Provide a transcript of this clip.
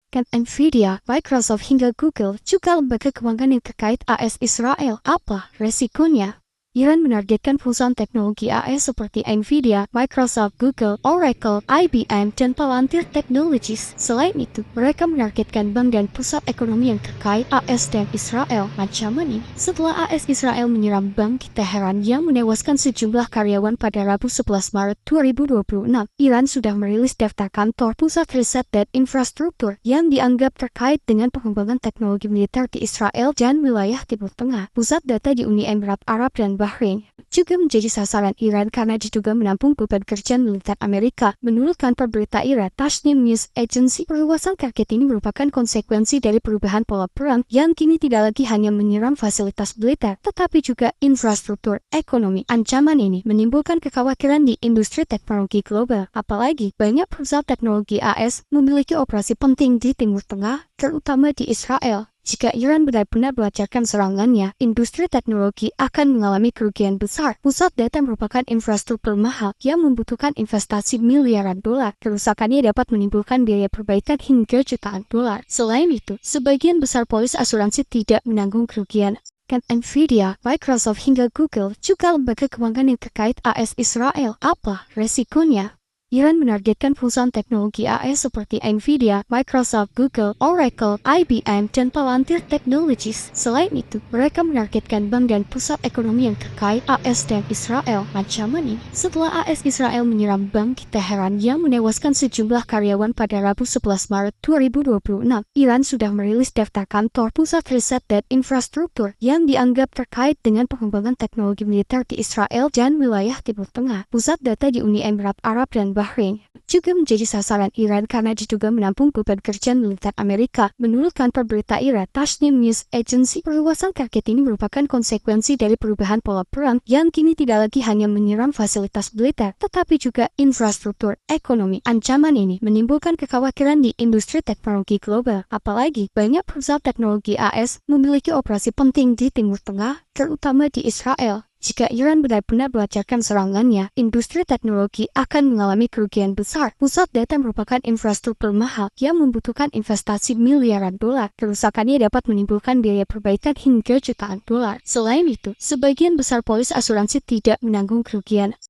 Kan Nvidia, Microsoft hingga Google juga lembaga keuangan yang terkait AS Israel. Apa resikonya? Iran menargetkan perusahaan teknologi AS seperti Nvidia, Microsoft, Google, Oracle, IBM, dan Palantir Technologies. Selain itu, mereka menargetkan bank dan pusat ekonomi yang terkait AS dan Israel. Ancaman ini setelah AS Israel menyerang bank di Teheran yang menewaskan sejumlah karyawan pada Rabu 11 Maret 2026. Iran sudah merilis daftar kantor pusat riset dan infrastruktur yang dianggap terkait dengan pengembangan teknologi militer di Israel dan wilayah Timur Tengah. Pusat data di Uni Emirat Arab dan Bahrain juga menjadi sasaran Iran karena diduga menampung beban kerja militer Amerika. Menurut kantor berita Iran, Tasnim News Agency, perluasan target ini merupakan konsekuensi dari perubahan pola perang yang kini tidak lagi hanya menyerang fasilitas militer, tetapi juga infrastruktur ekonomi. Ancaman ini menimbulkan kekhawatiran di industri teknologi global, apalagi banyak perusahaan teknologi AS memiliki operasi penting di Timur Tengah, terutama di Israel. Jika Iran benar-benar melancarkan serangannya, industri teknologi akan mengalami kerugian besar. Pusat data merupakan infrastruktur mahal yang membutuhkan investasi miliaran dolar. Kerusakannya dapat menimbulkan biaya perbaikan hingga jutaan dolar. Selain itu, sebagian besar polis asuransi tidak menanggung kerugian. Kan Nvidia, Microsoft hingga Google juga lembaga keuangan yang terkait AS Israel. Apa resikonya? Iran menargetkan perusahaan teknologi AS seperti Nvidia, Microsoft, Google, Oracle, IBM, dan Palantir Technologies. Selain itu, mereka menargetkan bank dan pusat ekonomi yang terkait AS dan Israel. Ancaman ini setelah AS Israel menyerang bank di Teheran yang menewaskan sejumlah karyawan pada Rabu 11 Maret 2026. Iran sudah merilis daftar kantor pusat riset dan infrastruktur yang dianggap terkait dengan pengembangan teknologi militer di Israel dan wilayah Timur Tengah. Pusat data di Uni Emirat Arab dan Bahrain juga menjadi sasaran Iran karena diduga menampung beban kerja militer Amerika. Menurut kantor berita Iran, Tasnim News Agency, perluasan target ini merupakan konsekuensi dari perubahan pola perang yang kini tidak lagi hanya menyerang fasilitas militer, tetapi juga infrastruktur ekonomi. Ancaman ini menimbulkan kekhawatiran di industri teknologi global, apalagi banyak perusahaan teknologi AS memiliki operasi penting di Timur Tengah, terutama di Israel. Jika Iran benar-benar melancarkan serangannya, industri teknologi akan mengalami kerugian besar. Pusat data merupakan infrastruktur mahal yang membutuhkan investasi miliaran dolar. Kerusakannya dapat menimbulkan biaya perbaikan hingga jutaan dolar. Selain itu, sebagian besar polis asuransi tidak menanggung kerugian.